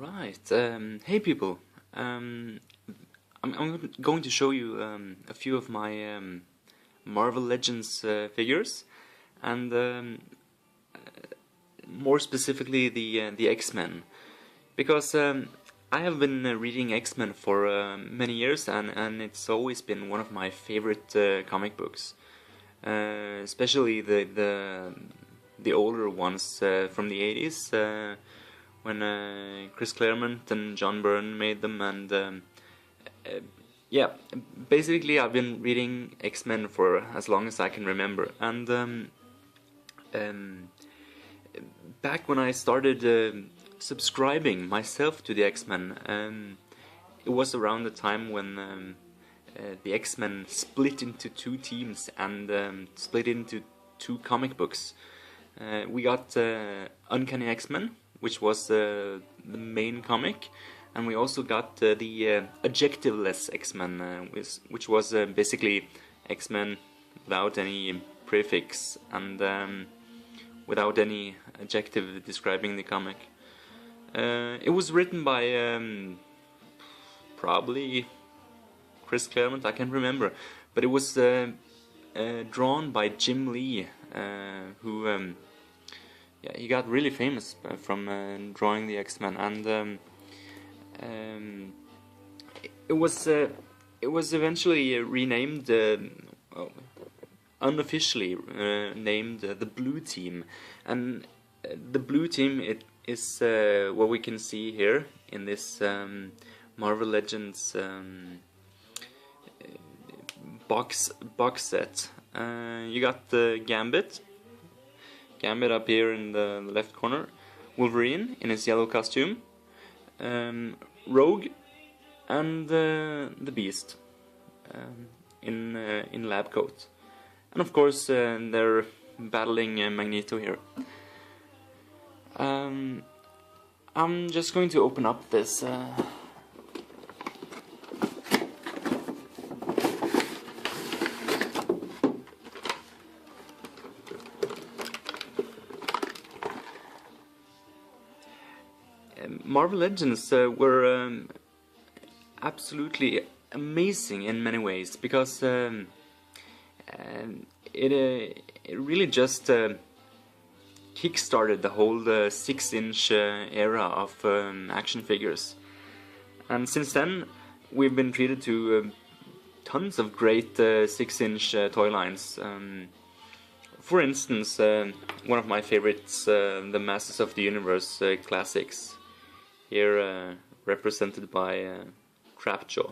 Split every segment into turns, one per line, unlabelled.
Alright, hey people, I'm going to show you a few of my Marvel Legends figures, and more specifically the X-Men, because I have been reading X-Men for many years, and it's always been one of my favorite comic books, especially the older ones from the 80s. When Chris Claremont and John Byrne made them, and yeah, basically I've been reading X-Men for as long as I can remember, and back when I started subscribing myself to the X-Men, it was around the time when the X-Men split into two teams and split into two comic books. We got Uncanny X-Men, which was the main comic, and we also got the adjectiveless X-Men, which was basically X-Men without any prefix and without any adjective describing the comic. It was written by probably Chris Claremont, I can't remember, but it was drawn by Jim Lee, who yeah, he got really famous from drawing the X-Men, and it was eventually renamed, unofficially named the Blue Team, and the Blue Team is what we can see here in this Marvel Legends box set. You got the Gambit up here in the left corner, Wolverine in his yellow costume, Rogue, and the Beast in lab coat, and of course they're battling Magneto here. I'm just going to open up this Marvel Legends were absolutely amazing in many ways, because it really just kick-started the whole 6-inch era of action figures, and since then we've been treated to tons of great 6-inch toy lines. For instance, one of my favorites, the Masters of the Universe classics, here represented by Crapjaw.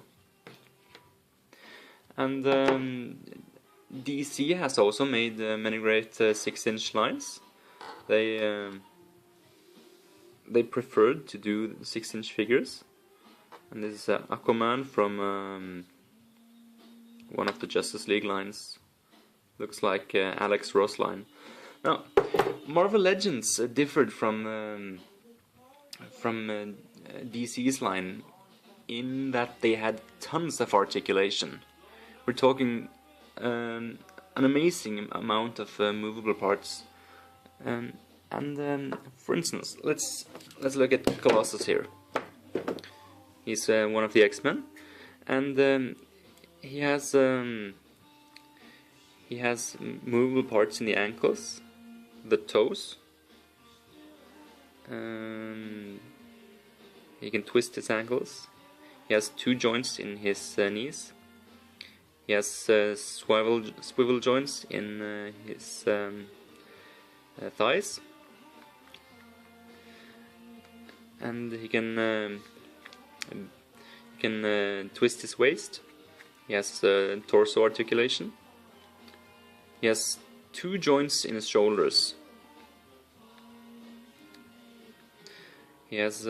And DC has also made many great 6-inch lines. They preferred to do 6-inch figures, and this is Aquaman from one of the Justice League lines. Looks like Alex Ross line. Now, Marvel Legends differed from DC's line in that they had tons of articulation. We're talking an amazing amount of movable parts, and for instance, let's look at Colossus here. He's one of the X-Men, and he has movable parts in the ankles, the toes. He can twist his ankles. He has 2 joints in his knees. He has swivel joints in his thighs, and he can twist his waist. He has torso articulation. He has 2 joints in his shoulders. He has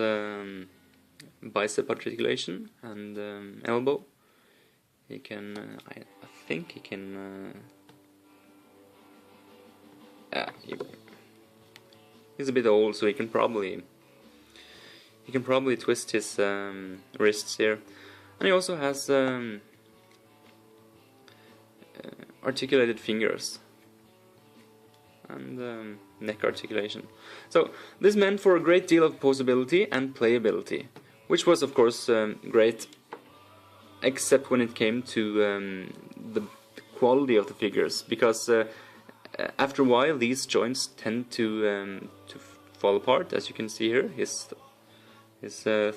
bicep articulation and elbow. He can, I think he can, he's a bit old, so he can probably twist his wrists here. And he also has articulated fingers. and neck articulation. So this meant for a great deal of posability and playability, which was of course great, except when it came to the quality of the figures, because after a while these joints tend to fall apart. As you can see here, his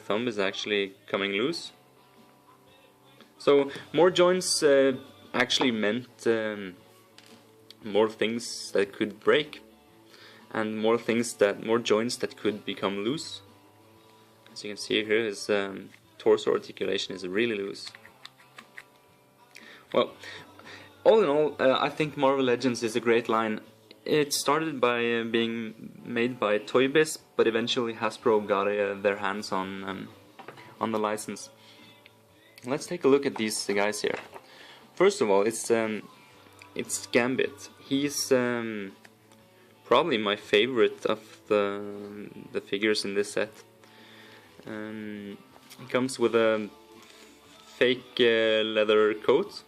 thumb is actually coming loose. So more joints actually meant more things that could break, and more joints that could become loose. As you can see here, his torso articulation is really loose. Well, all in all, I think Marvel Legends is a great line. It started by being made by Toy Biz, but eventually Hasbro got their hands on the license. Let's take a look at these guys here. First of all, it's Gambit. He's probably my favorite of the figures in this set. He comes with a fake leather coat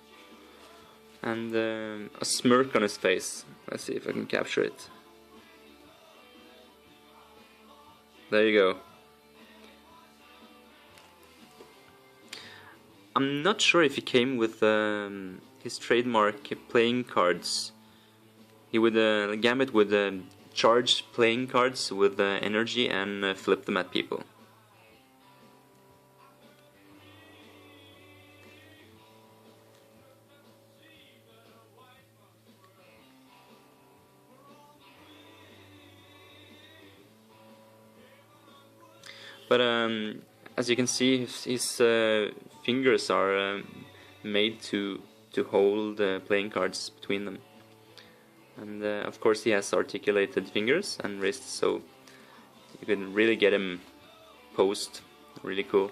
and a smirk on his face. Let's see if I can capture it. There you go. I'm not sure if he came with his trademark playing cards. Gambit would charge playing cards with energy and flip them at people. But as you can see, his fingers are made to hold playing cards between them, and of course he has articulated fingers and wrists, so you can really get him posed. Really cool.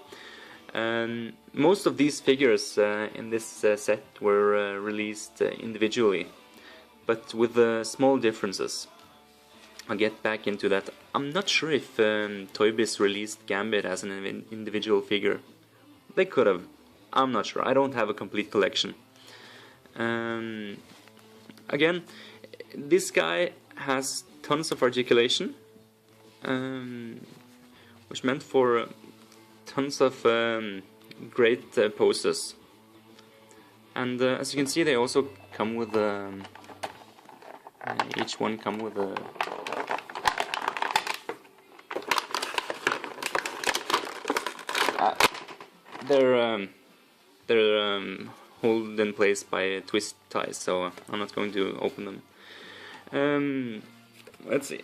Most of these figures in this set were released individually, but with small differences. I'll get back into that. I'm not sure if Toy Biz released Gambit as an individual figure. They could have. I'm not sure. I don't have a complete collection. Again, this guy has tons of articulation, which meant for tons of great poses. And as you can see, they also come with each one come with a they're held in place by twist ties, so I'm not going to open them. Let's see.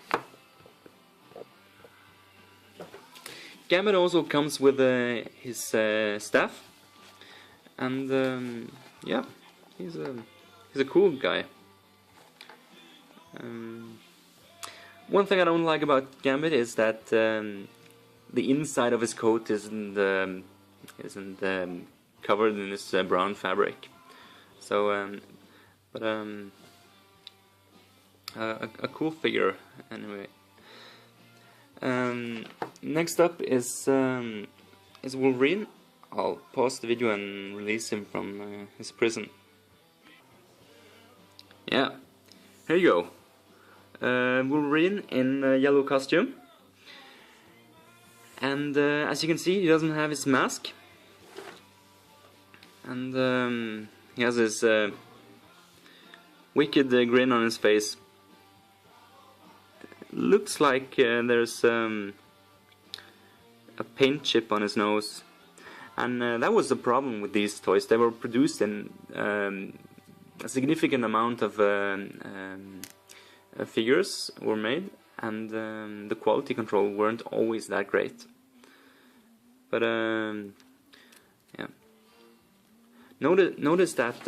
Gambit also comes with his staff, and yeah, he's a cool guy. One thing I don't like about Gambit is that the inside of his coat isn't covered in this brown fabric. So, a cool figure anyway. Next up is Wolverine. I'll pause the video and release him from his prison. Yeah, here you go. Wolverine in a yellow costume. And as you can see, he doesn't have his mask. And he has this wicked grin on his face. Looks like there's a paint chip on his nose. And that was the problem with these toys. They were produced in a significant amount of figures were made, and the quality control weren't always that great. But yeah, notice that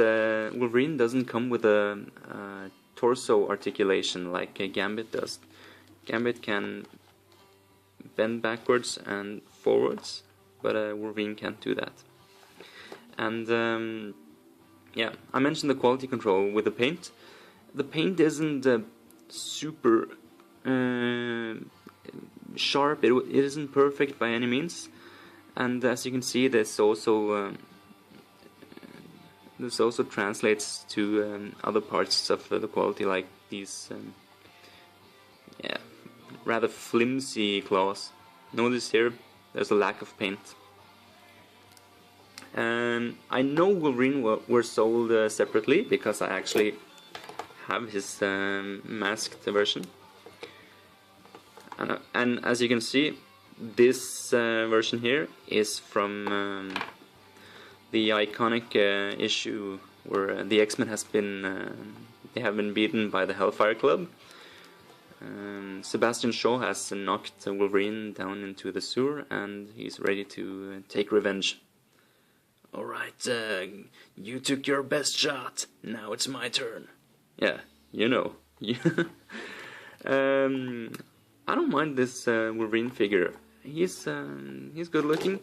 Wolverine doesn't come with a torso articulation like Gambit does. Gambit can bend backwards and forwards, but Wolverine can't do that. And yeah, I mentioned the quality control with the paint. The paint isn't super sharp. It isn't perfect by any means, and as you can see, this also translates to other parts of the quality, like these yeah, rather flimsy claws. Notice here, there's a lack of paint. I know Wolverine were sold separately because I actually have his masked version. And as you can see, this version here is from the iconic issue where the X-Men has been they have been beaten by the Hellfire Club. Sebastian Shaw has knocked Wolverine down into the sewer, and he's ready to take revenge. Alright, you took your best shot, now it's my turn. Yeah, you know. I don't mind this Wolverine figure. He's good looking.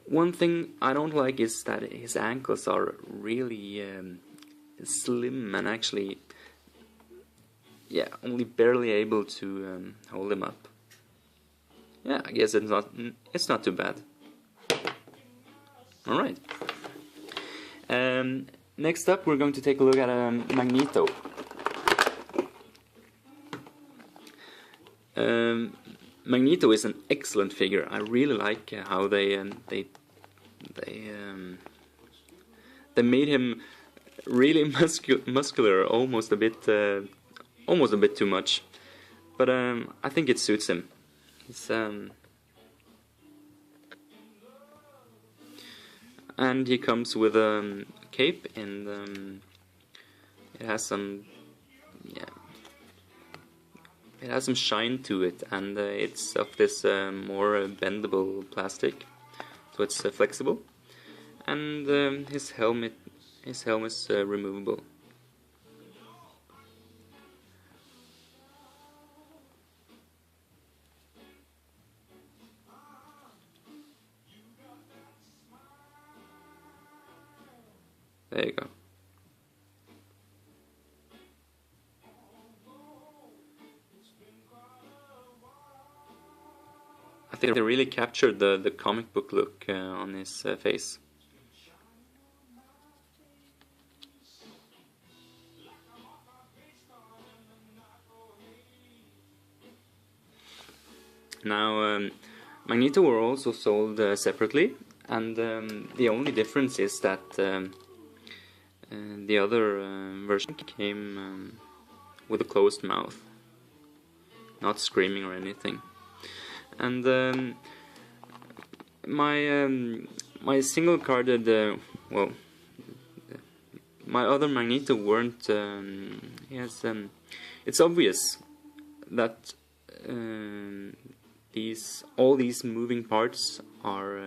One thing I don't like is that his ankles are really slim and actually, yeah, only barely able to hold him up. Yeah, I guess it's not too bad. All right. Next up, we're going to take a look at Magneto. Magneto is an excellent figure. I really like how they made him really muscular, almost a bit too much. But I think it suits him. He's and he comes with a cape, and it has some, yeah, it has some shine to it, and it's of this more bendable plastic, so it's flexible. And his helm is removable. There you go. I think they really captured the comic book look on his face. Now, Magneto were also sold separately, and the only difference is that the other version came with a closed mouth, not screaming or anything. And my single carded, well, my other Magneto weren't. It's obvious that all these moving parts are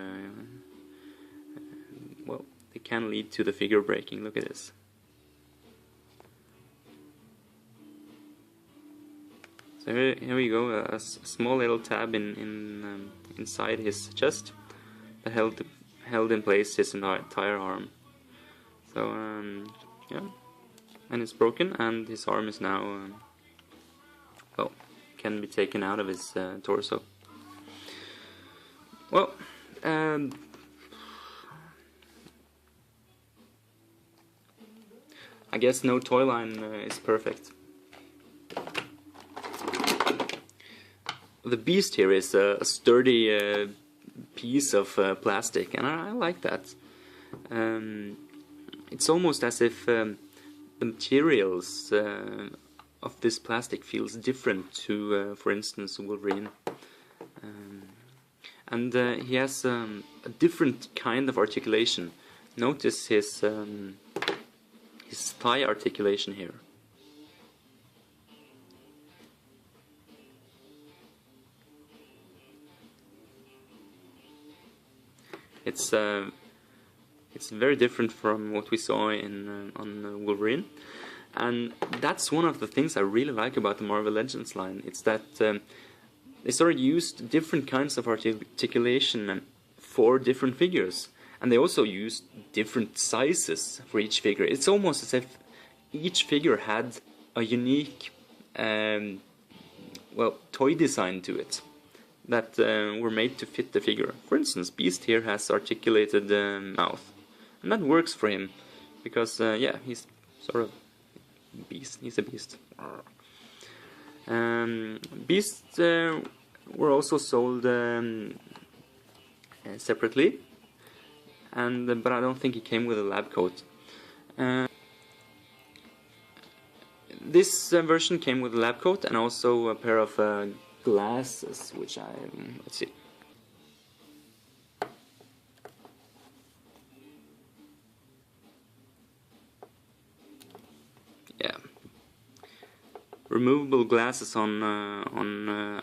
well, they can lead to the figure breaking. Look at this. So here we go, a small little tab inside his chest that held in place his entire arm. So yeah, and it's broken, and his arm is now well, can be taken out of his torso. Well, I guess no toy line is perfect. The Beast here is a sturdy piece of plastic, and I like that. It's almost as if the materials of this plastic feels different to, for instance, Wolverine. And he has a different kind of articulation. Notice his thigh articulation here. It's very different from what we saw on Wolverine, and that's one of the things I really like about the Marvel Legends line. It's that they sort of used different kinds of articulation for different figures, and they also used different sizes for each figure. It's almost as if each figure had a unique, well, toy design to it that were made to fit the figure. For instance, Beast here has articulated mouth, and that works for him because yeah, he's sort of beast. He's a beast. Beasts were also sold separately, but I don't think it came with a lab coat. This version came with a lab coat and also a pair of glasses, which let's see. Yeah, removable glasses on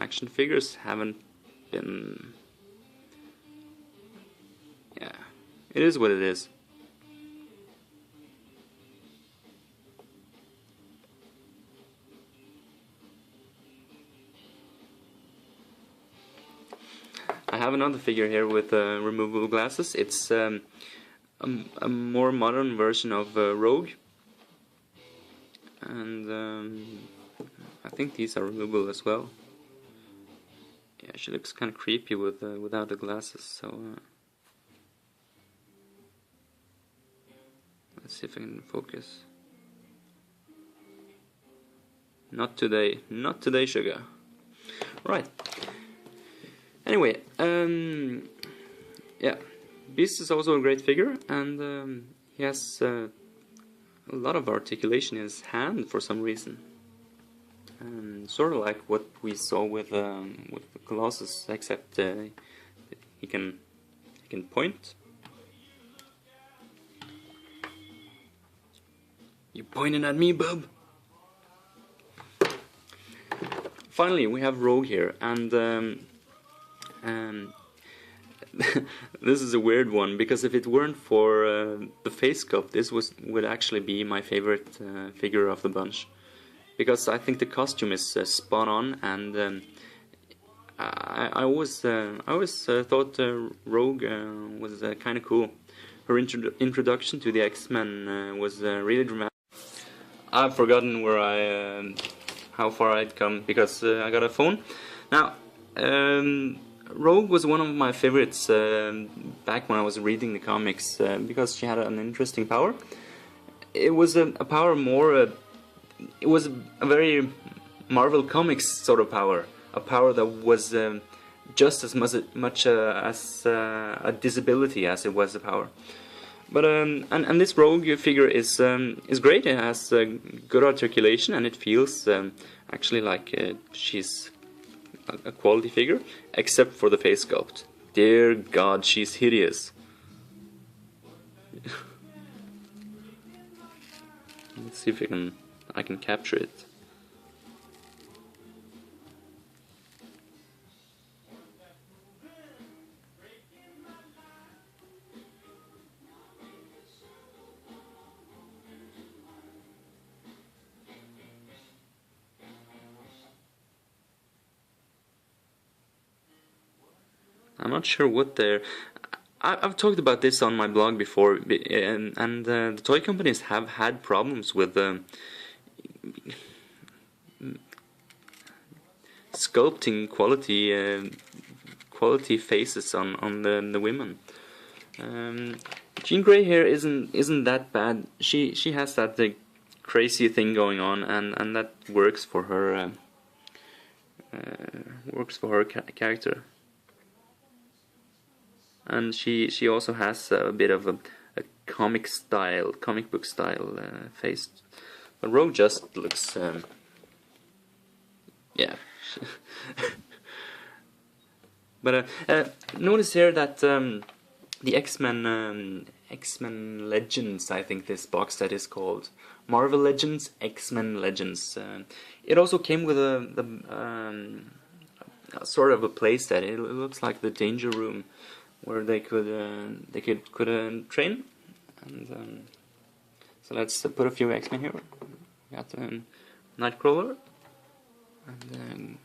action figures haven't been. Yeah, it is what it is. I have another figure here with removable glasses. It's a more modern version of Rogue, and I think these are removable as well. Yeah, she looks kind of creepy with without the glasses. So let's see if I can focus. Not today, not today, sugar. Right. Anyway, yeah, Beast is also a great figure, and he has a lot of articulation in his hand for some reason, sort of like what we saw with the Colossus, except he can point. You pointing at me, bub? Finally, we have Rogue here, and this is a weird one, because if it weren't for the face sculpt, this would actually be my favorite figure of the bunch, because I think the costume is spot on, and I always thought Rogue was kind of cool. Her introduction to the X-Men was really dramatic. I've forgotten where how far I'd come, because I got a phone now. Rogue was one of my favorites back when I was reading the comics, because she had an interesting power. It was a power more. It was a very Marvel Comics sort of power, a power that was just as much as a disability as it was a power. But and this Rogue figure is great. It has good articulation, and it feels actually like she's a quality figure, except for the face sculpt. Dear God, she's hideous. Let's see if I can capture it. I'm not sure what they're. I've talked about this on my blog before, and the toy companies have had problems with sculpting quality faces on the women. Jean Grey here isn't that bad. She has that crazy thing going on, and that works for her character. And she also has a bit of a comic book style face. But Rogue just looks, yeah. But notice here that the X-Men Legends, I think this box set is called, Marvel Legends, X-Men Legends. It also came with a sort of a playset. It looks like the Danger Room, where they could train. And so let's put a few X-Men here. We got Nightcrawler, and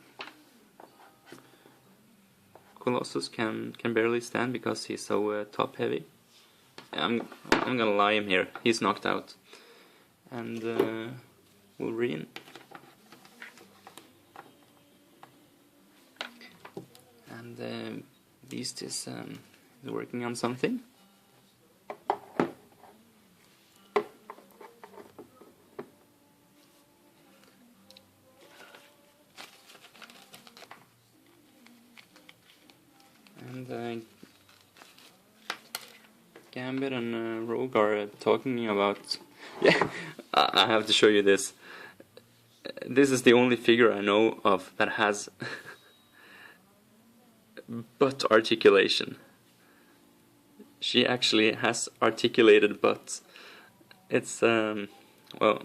Colossus can barely stand because he's so top heavy. I'm gonna lie him here. He's knocked out. And Wolverine. And Beast is working on something. and Gambit and Rogue are talking about. Yeah, I have to show you this. This is the only figure I know of that has butt articulation. She actually has articulated butts. It's well.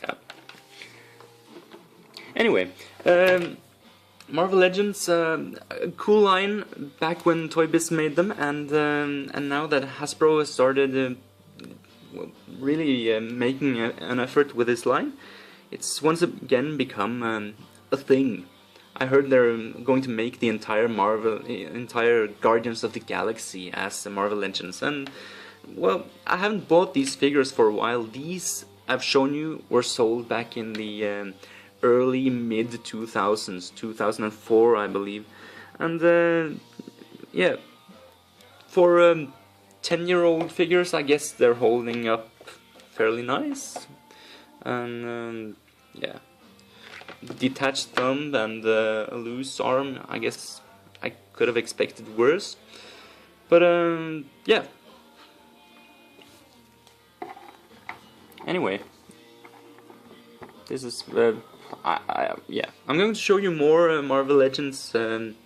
Yeah. Anyway, Marvel Legends, a cool line back when Toy Biz made them, and now that Hasbro has started really making an effort with this line, it's once again become a thing. I heard they're going to make the entire Guardians of the Galaxy as the Marvel Legends, and well, I haven't bought these figures for a while. These I've shown you were sold back in the early mid 2000s, 2004 I believe, and yeah, for 10-year-old figures I guess they're holding up fairly nice, and yeah, detached thumb and a loose arm, I guess I could have expected worse, but yeah. Anyway, this is yeah, I'm going to show you more Marvel Legends in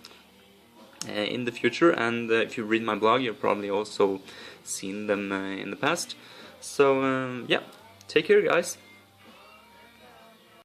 the future, and if you read my blog, you've probably also seen them in the past. So yeah, take care, guys.